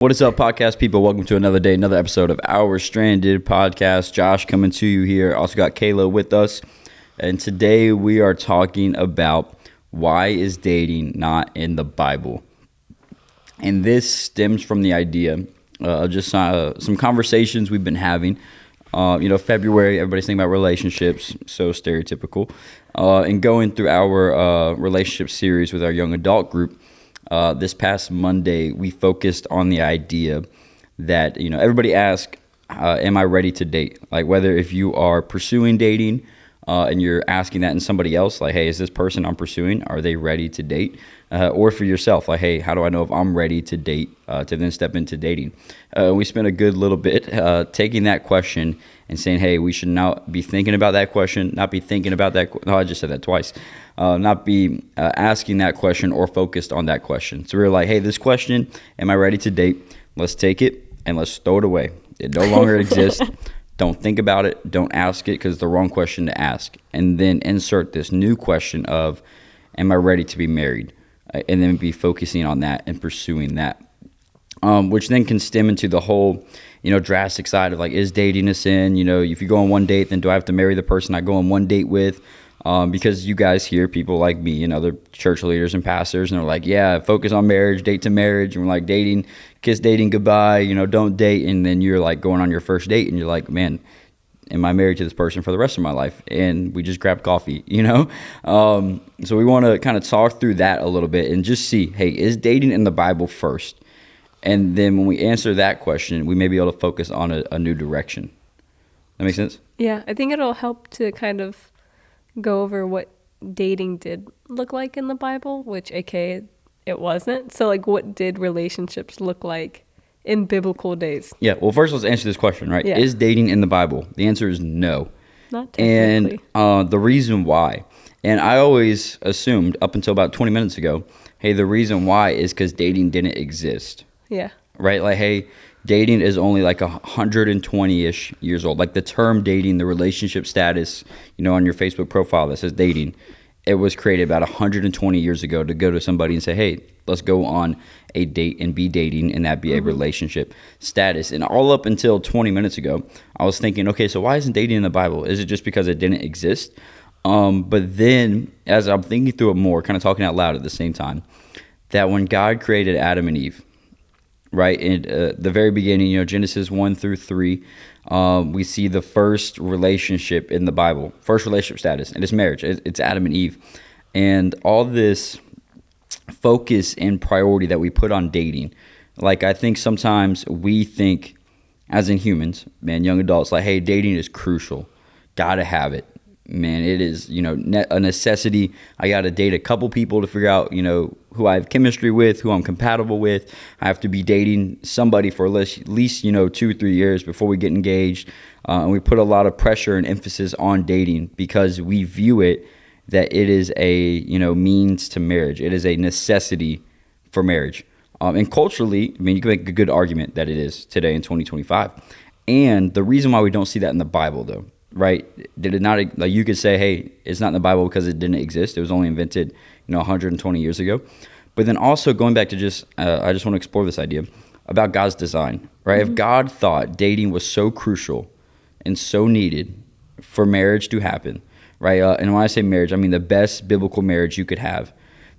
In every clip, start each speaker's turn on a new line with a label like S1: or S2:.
S1: What is up, podcast people? Welcome to another day, another episode of Our Stranded Podcast. Josh coming to you here. Also got Kayla with us. And today we are talking about why is dating not in the Bible? And this stems from the idea of just some conversations we've been having. February, everybody's thinking about relationships, so stereotypical. And going through our relationship series with our young adult group, this past Monday, we focused on the idea that, everybody asks, am I ready to date? Like whether if you are pursuing dating and you're asking that in somebody else, like, hey, is this person I'm pursuing, are they ready to date? Or for yourself, like, hey, how do I know if I'm ready to date, to then step into dating? We spent a good little bit taking that question and saying, hey, we should not be thinking about that question, not be thinking about that. No, I just said that twice. Not be asking that question or focused on that question. So we were like, hey, this question, am I ready to date? Let's take it and let's throw it away. It no longer exists. Don't think about it. Don't ask it because it's the wrong question to ask. And then insert this new question of, am I ready to be married? And then be focusing on that and pursuing that. Which then can stem into the whole, drastic side of like, is dating a sin? If you go on one date, then do I have to marry the person I go on one date with? Because you guys hear people like me and other church leaders and pastors, and they're like, yeah, focus on marriage, date to marriage. And we're like, dating, kiss dating goodbye, don't date. And then you're like going on your first date and you're like, man, am I married to this person for the rest of my life? And we just grabbed coffee, So we want to kind of talk through that a little bit and just see, hey, is dating in the Bible first? And then when we answer that question, we may be able to focus on a new direction. That make sense?
S2: Yeah, I think it'll help to kind of go over what dating did look like in the Bible, which aka it wasn't. So like, what did relationships look like in biblical days?
S1: Yeah, well, first let's answer this question, right?
S2: Yeah.
S1: Is dating in the Bible? The answer is no.
S2: Not technically.
S1: And the reason why, and I always assumed up until about 20 minutes ago, hey, the reason why is because dating didn't exist.
S2: Yeah.
S1: Right? Like, hey, dating is only like 120-ish years old. Like the term dating, the relationship status, on your Facebook profile that says dating, it was created about 120 years ago to go to somebody and say, hey, let's go on a date and be dating, and that be a relationship status. And all up until 20 minutes ago, I was thinking, okay, so why isn't dating in the Bible? Is it just because it didn't exist? But then as I'm thinking through it more, kind of talking out loud at the same time, that when God created Adam and Eve, right, in the very beginning, Genesis 1 through 3, we see the first relationship in the Bible, first relationship status, and it's marriage. It's Adam and Eve. And all this focus and priority that we put on dating, like I think sometimes we think, as in humans, man, young adults, like, hey, dating is crucial. Gotta have it. Man, it is, a necessity. I got to date a couple people to figure out, who I have chemistry with, who I'm compatible with. I have to be dating somebody for at least 2 or 3 years before we get engaged. And we put a lot of pressure and emphasis on dating because we view it that it is a, means to marriage. It is a necessity for marriage. And culturally, you can make a good argument that it is today in 2025. And the reason why we don't see that in the Bible, though, right? Did it not, like you could say, hey, it's not in the Bible because it didn't exist. It was only invented, 120 years ago. But then also going back to just, I just want to explore this idea about God's design, right? If God thought dating was so crucial and so needed for marriage to happen, right? And when I say marriage, I mean the best biblical marriage you could have,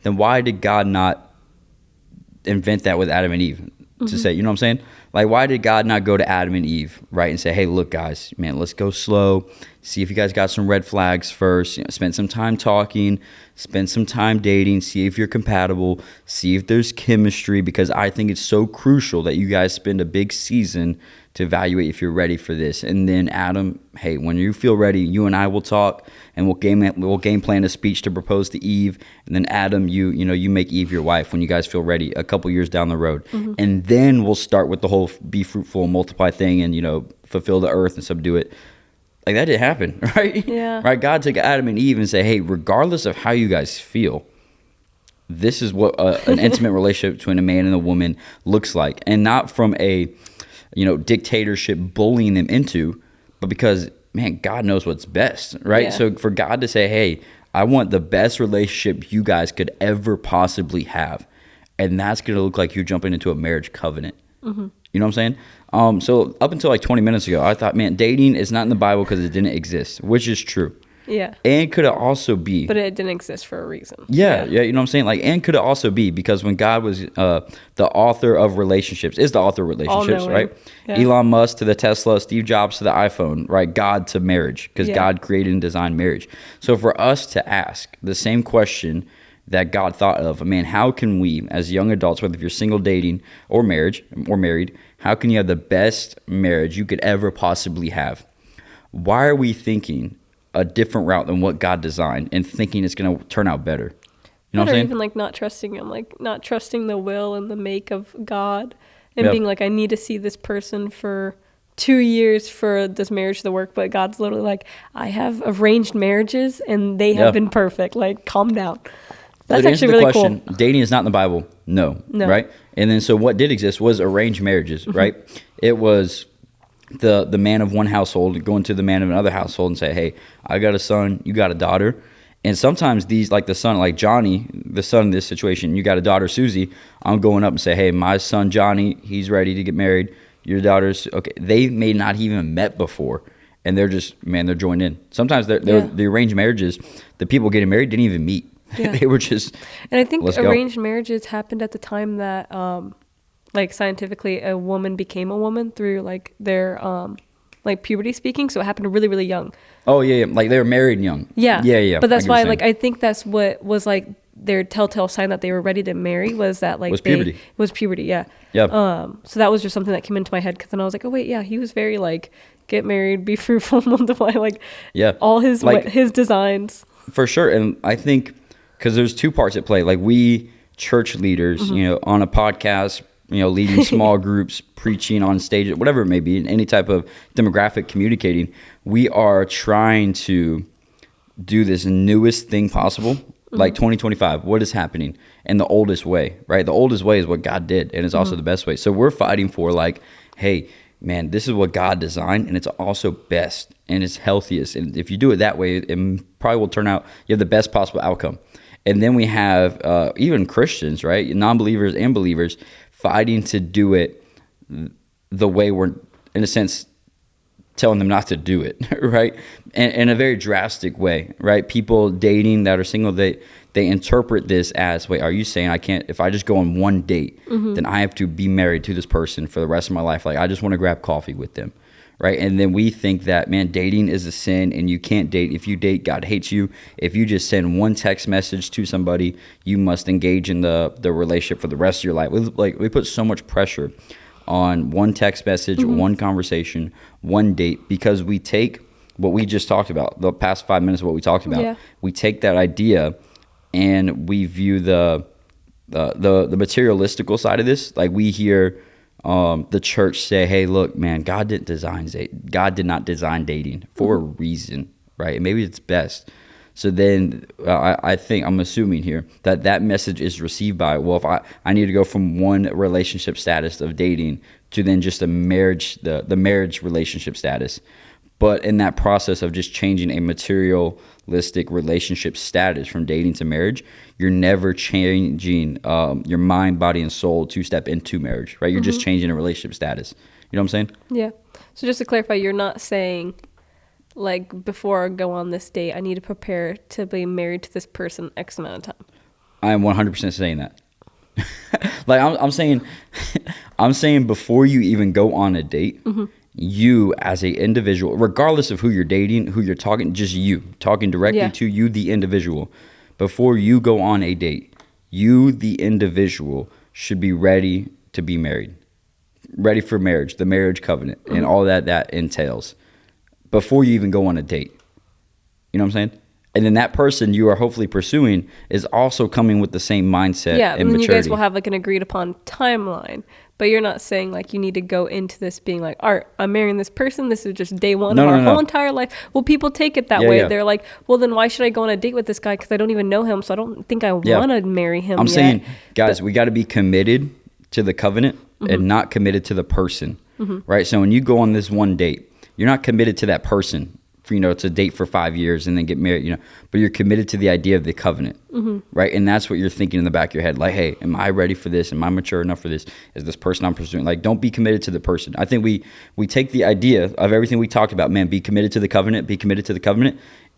S1: then why did God not invent that with Adam and Eve? To say, you know what I'm saying? Like, why did God not go to Adam and Eve, right, and say, hey, look, guys, man, let's go slow. See if you guys got some red flags first. Spend some time talking. Spend some time dating. See if you're compatible. See if there's chemistry, because I think it's so crucial that you guys spend a big season to evaluate if you're ready for this. And then Adam, hey, when you feel ready, you and I will talk, and we'll game plan a speech to propose to Eve. And then Adam, you make Eve your wife when you guys feel ready a couple years down the road. And then we'll start with the whole be fruitful and multiply thing and, fulfill the earth and subdue it. Like, that didn't happen, right?
S2: Yeah.
S1: Right? God took Adam and Eve and said, hey, regardless of how you guys feel, this is what an intimate relationship between a man and a woman looks like. And not from a dictatorship bullying them into, but because, man, God knows what's best, right?
S2: Yeah.
S1: So for God to say, hey, I want the best relationship you guys could ever possibly have, and that's going to look like you're jumping into a marriage covenant. You know what I'm saying? So up until like 20 minutes ago, I thought, man, dating is not in the Bible because it didn't exist, which is true.
S2: Yeah.
S1: And could it also be?
S2: But it didn't exist for a reason.
S1: Yeah, you know what I'm saying? Like, and could it also be because when God was the author of relationships, is the author of relationships,
S2: All-knowing.
S1: right?
S2: Yeah.
S1: Elon Musk to the Tesla, Steve Jobs to the iPhone, right? God to marriage, because God created and designed marriage. So for us to ask the same question that God thought of, man, how can we, as young adults, whether if you're single, dating, or married, how can you have the best marriage you could ever possibly have? Why are we thinking a different route than what God designed and thinking it's going to turn out better? You know what I'm saying?
S2: Even like not trusting him, like not trusting the will and the make of God, and
S1: Yep.
S2: being like, I need to see this person for 2 years for this marriage to work. But God's literally like, I have arranged marriages and they have been perfect. Like, calm down. That's
S1: To answer
S2: actually
S1: the
S2: really
S1: question,
S2: cool.
S1: dating is not in the Bible. No. Right? And then so what did exist was arranged marriages, right? It was the man of one household going to the man of another household and say, hey, I got a son, you got a daughter. And sometimes these, like the son, like Johnny, the son in this situation, you got a daughter, Susie, I'm going up and say, hey, my son, Johnny, he's ready to get married. Your daughter's, okay. They may not even met before. And they're just, man, they're joined in. Sometimes the arranged marriages, the people getting married didn't even meet.
S2: Yeah.
S1: They were just,
S2: And I think
S1: let's go.
S2: arranged marriages happened at the time that, like, scientifically, a woman became a woman through like their like puberty speaking. So it happened really, really young.
S1: Oh, yeah. Like they were married young.
S2: Yeah.
S1: Yeah.
S2: But that's
S1: I get what
S2: why,
S1: you're
S2: like,
S1: saying.
S2: I think that's what was like their telltale sign that they were ready to marry was that like
S1: Was puberty.
S2: It was puberty. Yeah.
S1: Yeah.
S2: So that was just something that came into my head because then I was like, oh wait, yeah, he was very like get married, be fruitful, multiply, like all his
S1: Like,
S2: his designs.
S1: For sure. And I think because there's two parts at play. Like we church leaders, you know, on a podcast, you know, leading small groups, preaching on stage, whatever it may be, in any type of demographic communicating, we are trying to do this newest thing possible. Like 2025, what is happening in the oldest way, right? The oldest way is what God did, and it's also the best way. So we're fighting for like, hey, man, this is what God designed, and it's also best, and it's healthiest. And if you do it that way, it probably will turn out, you have the best possible outcome. And then we have even Christians, right? Non-believers and believers fighting to do it the way we're, in a sense, telling them not to do it, right? And in a very drastic way, right? People dating that are single, they interpret this as, wait, are you saying I can't, if I just go on one date, then I have to be married to this person for the rest of my life? Like, I just want to grab coffee with them, right? And then we think that, man, dating is a sin and you can't date. If you date, God hates you. If you just send one text message to somebody, you must engage in the relationship for the rest of your life. We put so much pressure on one text message, one conversation, one date, because we take what we just talked about, the past 5 minutes of what we talked about.
S2: Yeah.
S1: We take that idea and we view the materialistical side of this. Like we hear the church say, hey, look, man, God did not design dating for a reason, right? And maybe it's best. So then I think, I'm assuming here, that message is received by, well, if I need to go from one relationship status of dating to then just a marriage, the marriage relationship status. But in that process of just changing a materialistic relationship status from dating to marriage, you're never changing your mind, body, and soul to step into marriage, right? You're just changing a relationship status. You know what I'm saying?
S2: Yeah. So just to clarify, you're not saying like before I go on this date, I need to prepare to be married to this person X amount of time.
S1: I am 100% saying that. Like I'm saying before you even go on a date, you as a individual, regardless of who you're dating, who you're talking, just you talking directly to you, the individual, before you go on a date, you, the individual, should be ready to be married, ready for marriage, the marriage covenant, and all that entails before you even go on a date. You know what I'm saying? And then that person you are hopefully pursuing is also coming with the same mindset and
S2: and
S1: maturity.
S2: you guys will have like an agreed upon timeline, but you're not saying like you need to go into this being like, all right, I'm marrying this person. This is just day one of our whole entire life. Well, people take it that way.
S1: Yeah.
S2: They're like, well, then why should I go on a date with this guy? Because I don't even know him. So I don't think I want to marry him
S1: I'm
S2: yet.
S1: saying, guys, we got to be committed to the covenant and not committed to the person, right? So when you go on this one date, you're not committed to that person for, to date for 5 years and then get married, but you're committed to the idea of the covenant, right? And that's what you're thinking in the back of your head. Like, hey, am I ready for this? Am I mature enough for this? Is this person I'm pursuing? Like, don't be committed to the person. I think we take the idea of everything we talked about, man, be committed to the covenant,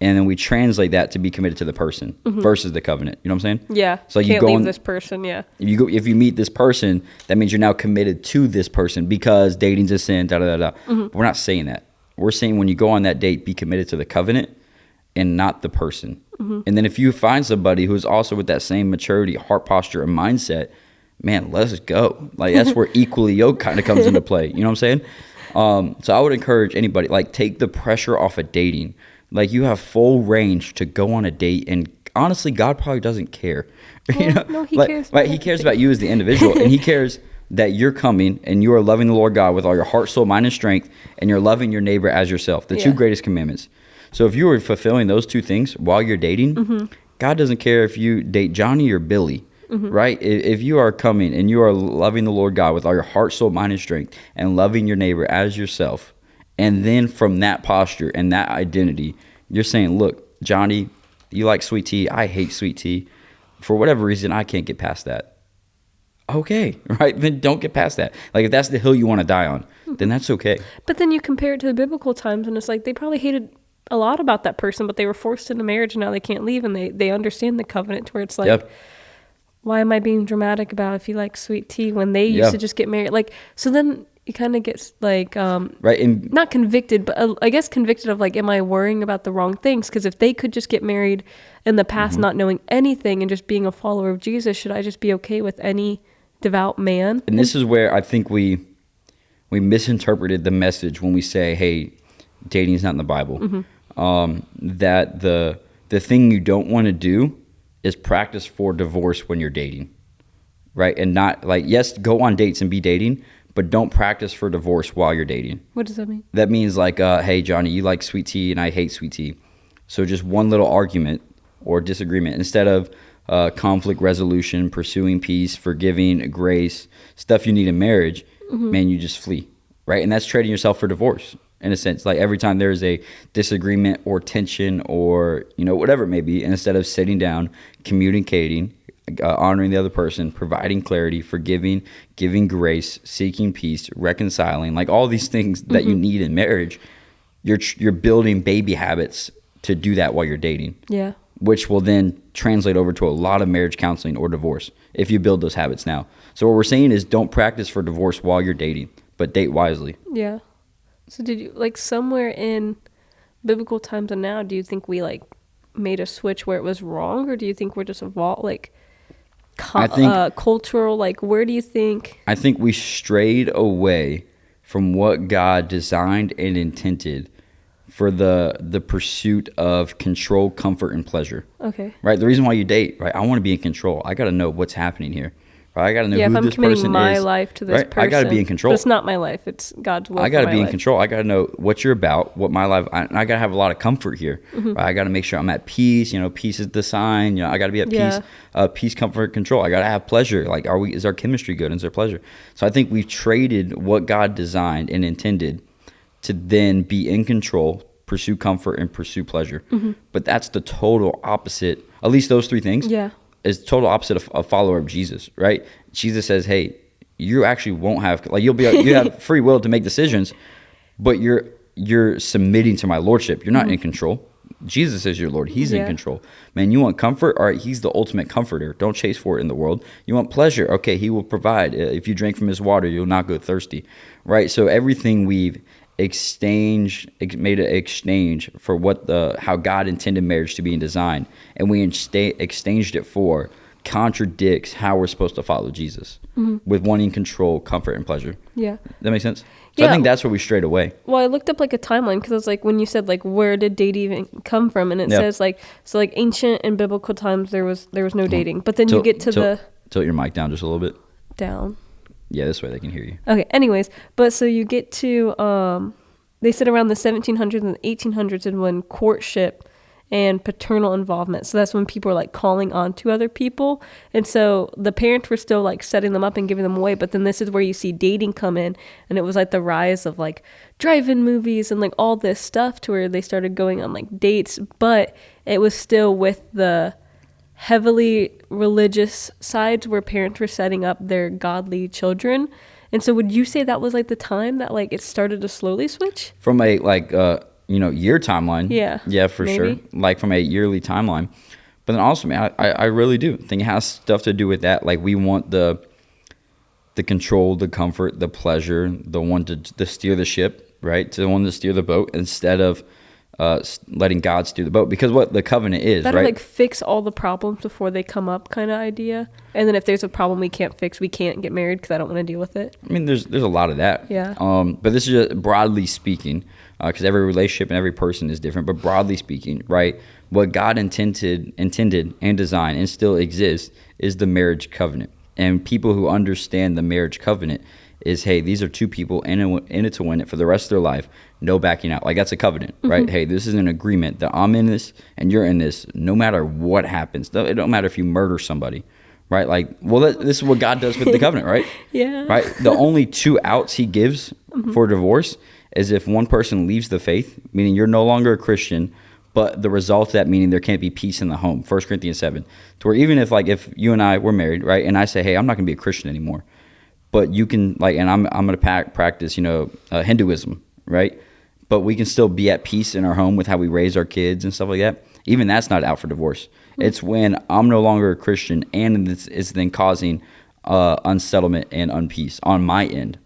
S1: and then we translate that to be committed to the person versus the covenant. You know what I'm saying?
S2: Yeah.
S1: So
S2: you can't leave this person. Yeah.
S1: If you meet this person, that means you're now committed to this person because dating's a sin. But we're not saying that. We're saying when you go on that date, be committed to the covenant and not the person. And then if you find somebody who's also with that same maturity, heart posture, and mindset, man, let's go. Like, that's where equally yoked kind of comes into play. You know what I'm saying? So I would encourage anybody, like, take the pressure off of dating. Like, you have full range to go on a date, and honestly, God probably doesn't care.
S2: Well, no, he cares.
S1: Right? He cares about you as the individual, and he cares that you're coming and you are loving the Lord God with all your heart, soul, mind, and strength, and you're loving your neighbor as yourself, the two greatest commandments. So if you are fulfilling those two things while you're dating, God doesn't care if you date Johnny or Billy, right? If you are coming and you are loving the Lord God with all your heart, soul, mind, and strength, and loving your neighbor as yourself, and then from that posture and that identity, you're saying, look, Johnny, you like sweet tea. I hate sweet tea. For whatever reason, I can't get past that. Okay, right? Then don't get past that. Like, if that's the hill you want to die on, then that's okay.
S2: But then you compare it to the biblical times, and it's like they probably hated a lot about that person, but they were forced into marriage, and now they can't leave, and they understand the covenant to where it's like, why am I being dramatic about if you like sweet tea when they used to just get married? Like, so then you kind of get like,
S1: right, and
S2: not convicted, but I guess convicted of like, am I worrying about the wrong things? Because if they could just get married in the past, not knowing anything and just being a follower of Jesus, should I just be okay with any devout man?
S1: And this is where I think we misinterpreted the message when we say, hey, dating is not in the Bible. That the thing you don't want to do is practice for divorce when you're dating, right? And not like, yes, go on dates and be dating, but don't practice for divorce while you're dating.
S2: What does that mean?
S1: That means like, hey, Johnny, you like sweet tea and I hate sweet tea. So just one little argument or disagreement, instead of conflict resolution, pursuing peace, forgiving, grace, stuff you need in marriage, man, you just flee, right? And that's trading yourself for divorce in a sense. Like, every time there's a disagreement or tension or, whatever it may be, and instead of sitting down, communicating, honoring the other person, providing clarity, forgiving, giving grace, seeking peace, reconciling, like all these things that you need in marriage, you're building baby habits to do that while you're dating.
S2: Yeah.
S1: Which will then translate over to a lot of marriage counseling or divorce if you build those habits now. So what we're saying is, don't practice for divorce while you're dating, but date wisely.
S2: Yeah. So did you, like, somewhere in biblical times and now, do you think we like made a switch where it was wrong, or do you think we're just evolved, like, cultural, like, where do you think?
S1: I think we strayed away from what God designed and intended for the pursuit of control, comfort, and pleasure.
S2: Okay.
S1: Right? The reason why you date, right? I want to be in control. I got to know what's happening here. Right? I got to know who this person is.
S2: Yeah, if I'm committing my life to this person.
S1: I got to be in control.
S2: But it's not my life. It's God's will.
S1: I got to be in control. I got to know what you're about, what my life. I got to have a lot of comfort here. Right? I got to make sure I'm at peace. Peace is the sign. I got to be at peace. Peace, comfort, control. I got to have pleasure. Like, is our chemistry good? Is there pleasure? So I think we've traded what God designed and intended to then be in control, pursue comfort, and pursue pleasure. But that's the total opposite. At least those three things. Yeah. Is total opposite of a follower of Jesus, right? Jesus says, hey, you actually won't have, like, you have free will to make decisions, but you're submitting to my lordship. You're not in control. Jesus is your Lord. He's in control. Man, you want comfort? All right, he's the ultimate comforter. Don't chase for it in the world. You want pleasure? Okay, he will provide. If you drink from his water, you'll not go thirsty, right? So everything we've made an exchange for how God intended marriage to be in design, and we exchanged it for contradicts how we're supposed to follow Jesus with wanting control, comfort, and pleasure. Yeah. That makes sense? So I think that's where we strayed away.
S2: Well, I looked up like a timeline because it's like when you said like where did dating even come from, and it says like ancient and biblical times there was no dating, but then you get to
S1: tilt your mic down just a little bit.
S2: Down.
S1: Yeah, this way they can hear you.
S2: Okay, anyways, but so you get to, they said around the 1700s and 1800s and when courtship and paternal involvement. So that's when people are like calling on to other people. And so the parents were still like setting them up and giving them away. But then this is where you see dating come in. And it was like the rise of like drive-in movies and like all this stuff to where they started going on like dates. But it was still with the heavily religious sides where parents were setting up their godly children. And so would you say that was like the time that like it started to slowly switch?
S1: From a like year timeline. Yeah, for
S2: maybe.
S1: sure. Like from a yearly timeline. But then also, man, I really do think it has stuff to do with that. Like we want the control, the comfort, the pleasure, the one to steer the ship, right? To the one to steer the boat instead of letting God steer the boat. Because what the covenant is,
S2: That'll
S1: right?
S2: like fix all the problems before they come up kind of idea. And then if there's a problem we can't fix, we can't get married because I don't want to deal with it.
S1: I mean, there's a lot of that.
S2: Yeah.
S1: But this is just broadly speaking, because every relationship and every person is different. But broadly speaking, right, what God intended and designed and still exists is the marriage covenant. And people who understand the marriage covenant is, hey, these are two people in it to win it for the rest of their life. No backing out. Like that's a covenant, right? Hey, this is an agreement that I'm in this and you're in this no matter what happens. It don't matter if you murder somebody. Right, like, well, this is what God does with the covenant, right?
S2: Yeah.
S1: Right. The only two outs He gives for divorce is if one person leaves the faith, meaning you're no longer a Christian, but the result of that meaning there can't be peace in the home. 1 Corinthians 7, to where even if you and I were married, right, and I say, hey, I'm not going to be a Christian anymore, but you can like, and I'm going to practice, Hinduism, right? But we can still be at peace in our home with how we raise our kids and stuff like that. Even that's not out for divorce. It's when I'm no longer a Christian and it's then causing unsettlement and unpeace on my end.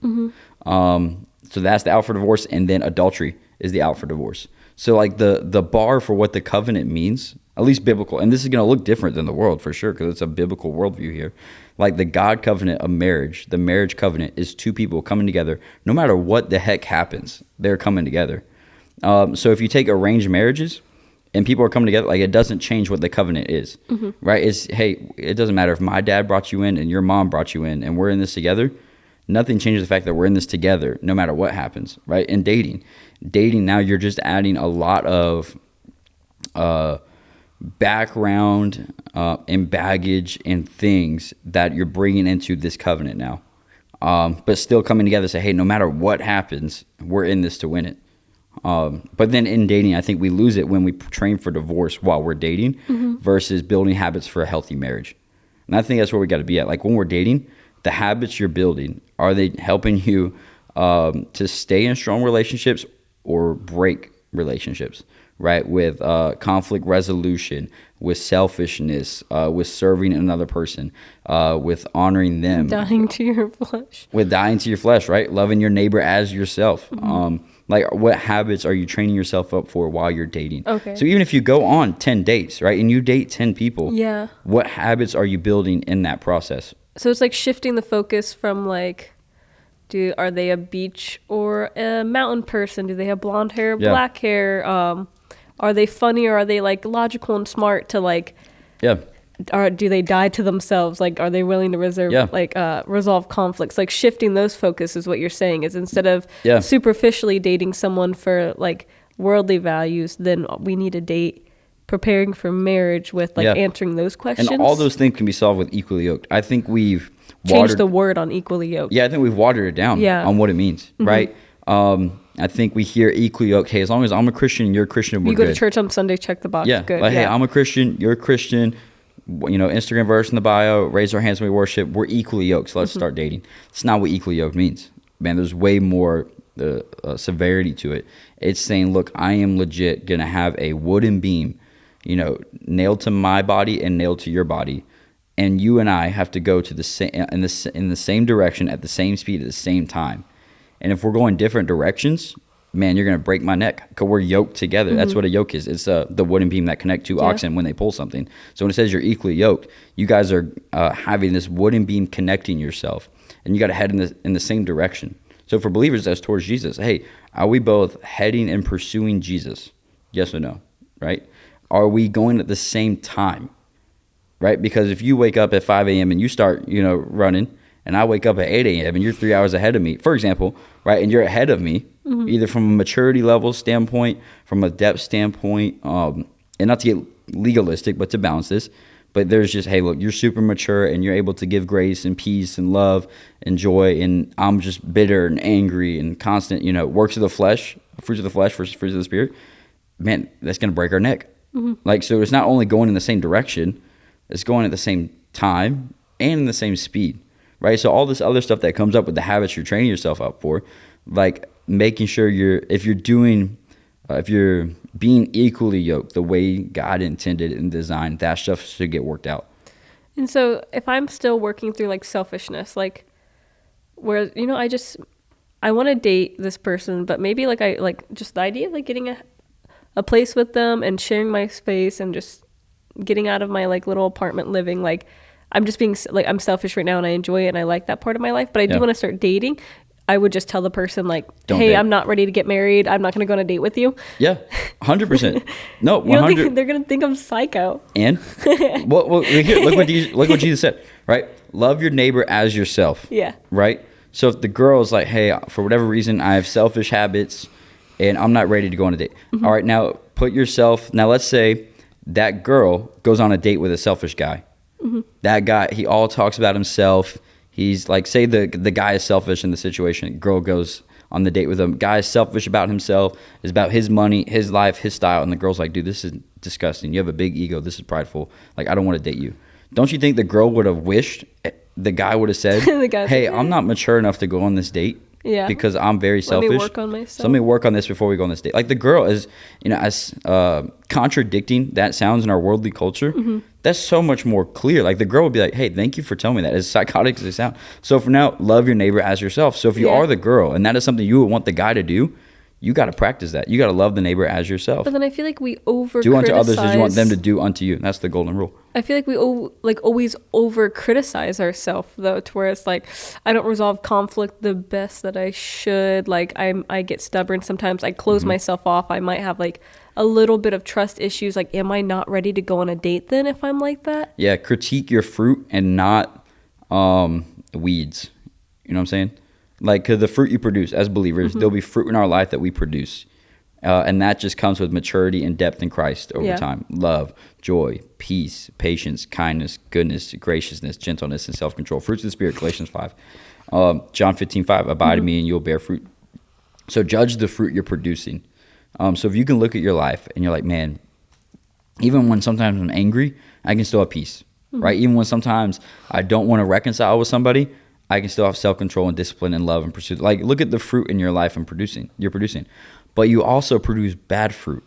S1: So that's the out for divorce, and then adultery is the out for divorce. So like the bar for what the covenant means, at least biblical, and this is going to look different than the world for sure because it's a biblical worldview here. Like the God covenant of marriage, the marriage covenant is two people coming together. No matter what the heck happens, they're coming together. So if you take arranged marriages and people are coming together, like it doesn't change what the covenant is, right? It's, hey, it doesn't matter if my dad brought you in and your mom brought you in and we're in this together. Nothing changes the fact that we're in this together no matter what happens, right? In dating now, you're just adding a lot of background and baggage and things that you're bringing into this covenant now. But still coming together to say, hey, no matter what happens, we're in this to win it. But then in dating, I think we lose it when we train for divorce while we're dating versus building habits for a healthy marriage. And I think that's where we got to be at. Like when we're dating, the habits you're building, are they helping you to stay in strong relationships or break relationships, right? With conflict resolution, with selfishness, with serving another person, with honoring them.
S2: Dying to your flesh.
S1: With dying to your flesh, right? Loving your neighbor as yourself. Like what habits are you training yourself up for while you're dating?
S2: Okay.
S1: So even if you go on 10 dates, right, and you date 10 people,
S2: Yeah.
S1: what habits are you building in that process?
S2: So it's like shifting the focus from like, are they a beach or a mountain person? Do they have blonde hair,
S1: Yeah.
S2: black hair? Are they funny or are they like logical and smart to like,
S1: Yeah.
S2: or do they die to themselves? Like, are they willing to resolve conflicts? Like shifting those focus is what you're saying is instead of
S1: Yeah.
S2: superficially dating someone for like worldly values, then we need to date preparing for marriage with like
S1: Yeah.
S2: answering those questions.
S1: And all those things can be solved with equally yoked. I think we've
S2: Change the word on equally yoked.
S1: Yeah, I think we've watered it down on what it means, right? I think we hear equally yoked. Hey, as long as I'm a Christian, you're a Christian, we're
S2: You go
S1: good.
S2: to church on Sunday, check the box.
S1: Yeah,
S2: Good.
S1: like, hey, I'm a Christian, you're a Christian. Instagram verse in the bio, raise our hands when we worship. We're equally yoked, so let's start dating. It's not what equally yoked means. Man, there's way more severity to it. It's saying, look, I am legit going to have a wooden beam, nailed to my body and nailed to your body. And you and I have to go to the same in the same direction at the same speed at the same time. And if we're going different directions, man, you're going to break my neck because we're yoked together. That's what a yoke is. It's the wooden beam that connect two oxen when they pull something. So when it says you're equally yoked, you guys are having this wooden beam connecting yourself, and you got to head in the same direction. So for believers, that's towards Jesus. Hey, are we both heading and pursuing Jesus? Yes or no, right? Are we going at the same time? Right? Because if you wake up at 5 a.m. and you start, running, and I wake up at 8 a.m. and you're 3 hours ahead of me, for example, right? And you're ahead of me, either from a maturity level standpoint, from a depth standpoint, and not to get legalistic, but to balance this. But there's just, hey, look, you're super mature and you're able to give grace and peace and love and joy. And I'm just bitter and angry and constant, works of the flesh, fruits of the flesh versus fruits of the spirit. Man, that's going to break our neck. Like, so it's not only going in the same direction, it's going at the same time and in the same speed, right? So all this other stuff that comes up with the habits you're training yourself up for, like making sure if you're being equally yoked the way God intended and designed, that stuff should get worked out.
S2: And so if I'm still working through like selfishness, like where, I want to date this person, but maybe like I like just the idea of like getting a place with them and sharing my space and just getting out of my like little apartment living, like I'm just being like, I'm selfish right now and I enjoy it and I like that part of my life, but I do want to start dating. I would just tell the person like,
S1: Don't
S2: hey,
S1: date.
S2: I'm not ready to get married. I'm not going to go on a date with you.
S1: Yeah, 100%. No, 100%.
S2: You don't think they're going to think I'm psycho?
S1: And well, here, look what Jesus said, right? Love your neighbor as yourself.
S2: Yeah.
S1: Right? So if the girl is like, hey, for whatever reason, I have selfish habits and I'm not ready to go on a date. All right, now let's say that girl goes on a date with a selfish guy. That guy, he all talks about himself. He's like, say the guy is selfish in the situation. Girl goes on the date with him. Guy is selfish about himself. It's about his money, his life, his style. And the girl's like, dude, this is disgusting. You have a big ego. This is prideful. Like, I don't want to date you. Don't you think the girl would have wished the guy would have said, hey, I'm not mature enough to go on this date?
S2: Yeah.
S1: Because I'm very selfish.
S2: Let me work on myself.
S1: So let me work on this before we go on this date. Like the girl is, as contradicting that sounds in our worldly culture, that's so much more clear. Like the girl would be like, hey, thank you for telling me that. As psychotic as they sound. So for now, love your neighbor as yourself. So if you are the girl and that is something you would want the guy to do, you got to practice that. You got to love the neighbor as yourself.
S2: But then I feel like we over
S1: do unto others as you want them to do unto you. That's the golden rule.
S2: I feel like we always over criticize ourselves though, to where it's like I don't resolve conflict the best that I should. Like I get stubborn sometimes. I close myself off. I might have like a little bit of trust issues. Like, am I not ready to go on a date then if I'm like that?
S1: Yeah, critique your fruit and not weeds. You know what I'm saying? Like, 'cause the fruit you produce as believers, there'll be fruit in our life that we produce. And that just comes with maturity and depth in Christ over time. Love, joy, peace, patience, kindness, goodness, graciousness, gentleness, and self-control. Fruits of the Spirit, Galatians 5. John 15:5, abide in me and you'll bear fruit. So judge the fruit you're producing. So if you can look at your life and you're like, man, even when sometimes I'm angry, I can still have peace, right? Even when sometimes I don't want to reconcile with somebody, I can still have self-control and discipline and love and pursuit. Like, look at the fruit in your life you're producing. But you also produce bad fruit.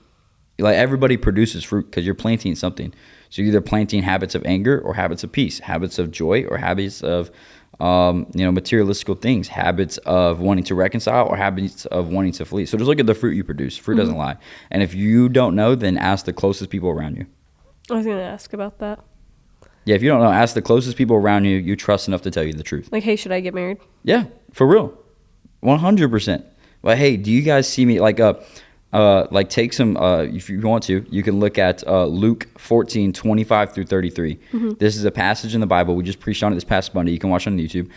S1: Like, everybody produces fruit because you're planting something. So you're either planting habits of anger or habits of peace, habits of joy or habits of, materialistic things, habits of wanting to reconcile or habits of wanting to flee. So just look at the fruit you produce. Fruit doesn't lie. And if you don't know, then ask the closest people around you.
S2: I was going to ask about that.
S1: Yeah, if you don't know, ask the closest people around you you trust enough to tell you the truth.
S2: Like, hey, should I get married?
S1: Yeah, for real. 100%. Like, hey, do you guys see me? Take some, if you want to, you can look at Luke 14:25 through 33. This is a passage in the Bible. We just preached on it this past Monday. You can watch it on YouTube.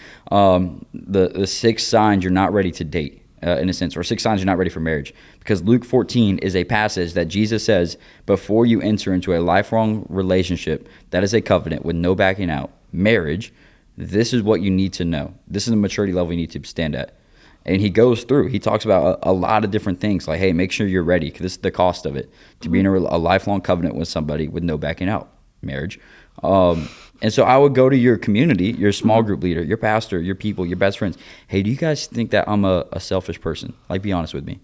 S1: The 6 signs you're not ready to date, in a sense, or 6 signs you're not ready for marriage. Because Luke 14 is a passage that Jesus says, before you enter into a lifelong relationship, that is a covenant with no backing out, marriage, this is what you need to know. This is the maturity level you need to stand at. And he goes through, he talks about a lot of different things, like, hey, make sure you're ready, because this is the cost of it, to be in a lifelong covenant with somebody with no backing out, marriage. And so I would go to your community, your small group leader, your pastor, your people, your best friends. Hey, do you guys think that I'm a selfish person? Like, be honest with me.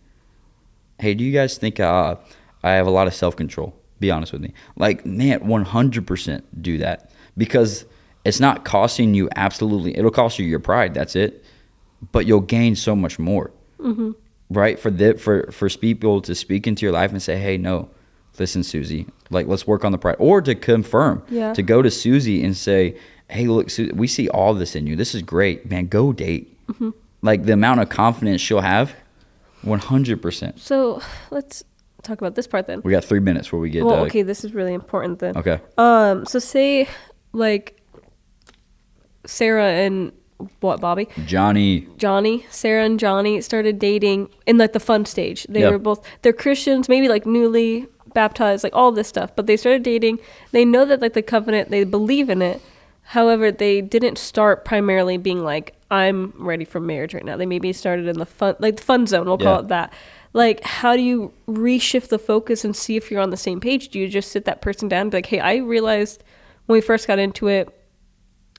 S1: Hey, do you guys think I have a lot of self-control? Be honest with me. Like, man, 100% do that, because it's not costing you absolutely. It'll cost you your pride. That's it. But you'll gain so much more, right? For people to speak into your life and say, hey, no, listen, Susie, like, let's work on the pride. Or to confirm, to go to Susie and say, hey, look, Susie, we see all this in you. This is great, man. Go date. Like, the amount of confidence she'll have, 100%.
S2: So let's talk about this part then.
S1: We got 3 minutes where we get.
S2: Well, okay, this is really important then.
S1: Okay.
S2: So say, like, Sarah and Bobby?
S1: Johnny,
S2: Sarah and Johnny started dating in like the fun stage. They're Christians, maybe like newly baptized, like all this stuff. But they started dating. They know that like the covenant, they believe in it. However, they didn't start primarily being like, I'm ready for marriage right now. They maybe started in the fun zone, we'll call it that. Like, how do you reshift the focus and see if you're on the same page? Do you just sit that person down and be like, hey, I realized when we first got into it,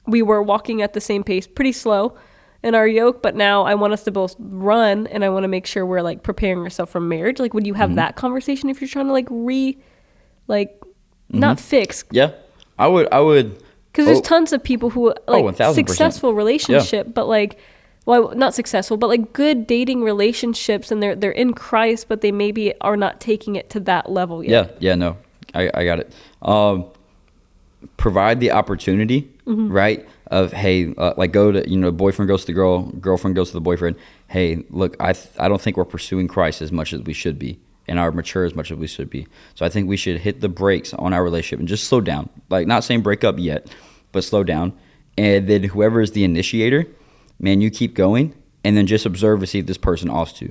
S2: we were walking at the same pace, pretty slow in our yoke, but now I want us to both run, and I want to make sure we're like preparing ourselves for marriage. Like, would you have that conversation if you're trying to not fix?
S1: Yeah, I would.
S2: Because there's tons of people who like
S1: 1000%.
S2: Successful relationship, but like, well, not successful, but like good dating relationships, and they're in Christ, but they maybe are not taking it to that level yet.
S1: Yeah, no, I got it. Provide the opportunity, right? Of hey, like go to boyfriend goes to the girl, girlfriend goes to the boyfriend. Hey, look, I don't think we're pursuing Christ as much as we should be, and are mature as much as we should be. So I think we should hit the brakes on our relationship and just slow down. Like, not saying break up yet, but slow down. And then whoever is the initiator, man, you keep going, and then just observe to see if this person also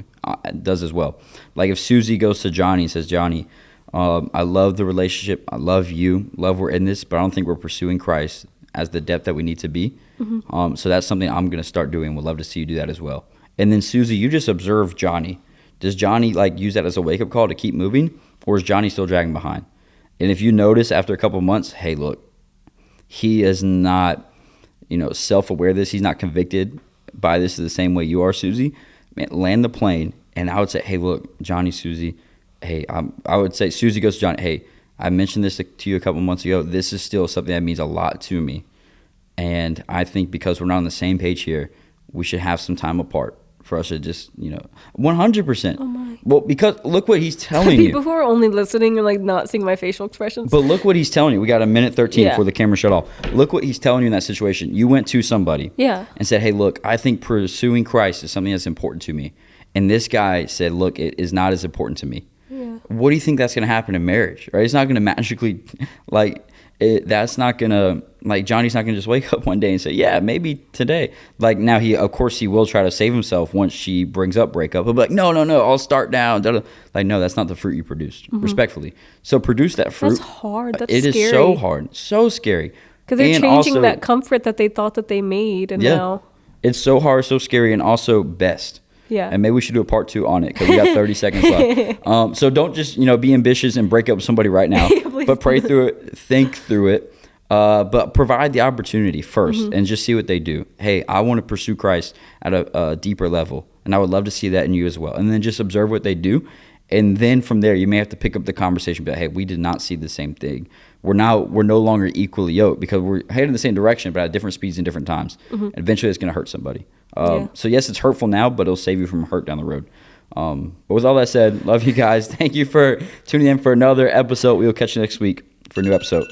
S1: does as well. Like if Susie goes to Johnny and says, Johnny, I love the relationship. I love you. Love we're in this, but I don't think we're pursuing Christ as the depth that we need to be. So that's something I'm going to start doing. Would love to see you do that as well. And then Susie, you just observe Johnny. Does Johnny like use that as a wake-up call to keep moving, or is Johnny still dragging behind? And if you notice after a couple of months, hey, look, he is not, self-aware of this. He's not convicted by this the same way you are, Susie. Man, land the plane, and I would say, hey, look, Johnny, Susie, hey, I would say Susie goes to Johnny, hey, I mentioned this to you a couple months ago. This is still something that means a lot to me. And I think because we're not on the same page here, we should have some time apart for us to just, 100%.
S2: Oh my.
S1: Well, because look what he's telling you.
S2: People who are only listening and like not seeing my facial expressions.
S1: But look what he's telling you. We got a minute 13 before the camera shut off. Look what he's telling you in that situation. You went to somebody and said, hey, look, I think pursuing Christ is something that's important to me. And this guy said, look, it is not as important to me.
S2: Yeah.
S1: What do you think that's going to happen in marriage? Right? It's not going to magically, that's not going to, Johnny's not going to just wake up one day and say, yeah, maybe today. Now of course he will try to save himself once she brings up breakup. He'll be like, no, I'll start down. No, that's not the fruit you produced, respectfully. So produce that fruit.
S2: That's hard. That's
S1: scary. It is so hard. So scary.
S2: Because they're changing that comfort that they thought that they made. And now.
S1: It's so hard, so scary, and also best.
S2: Yeah.
S1: And maybe we should do a part 2 on it because we got 30 seconds left. So don't just, be ambitious and break up with somebody right now, but pray through it, think through it, but provide the opportunity first and just see what they do. Hey, I want to pursue Christ at a deeper level, and I would love to see that in you as well. And then just observe what they do. And then from there, you may have to pick up the conversation, but hey, we did not see the same thing. We're no longer equally yoked because we're headed in the same direction, but at different speeds and different times. And eventually it's going to hurt somebody. So yes, it's hurtful now, but it'll save you from hurt down the road. But with all that said, love you guys. Thank you for tuning in for another episode. We will catch you next week for a new episode.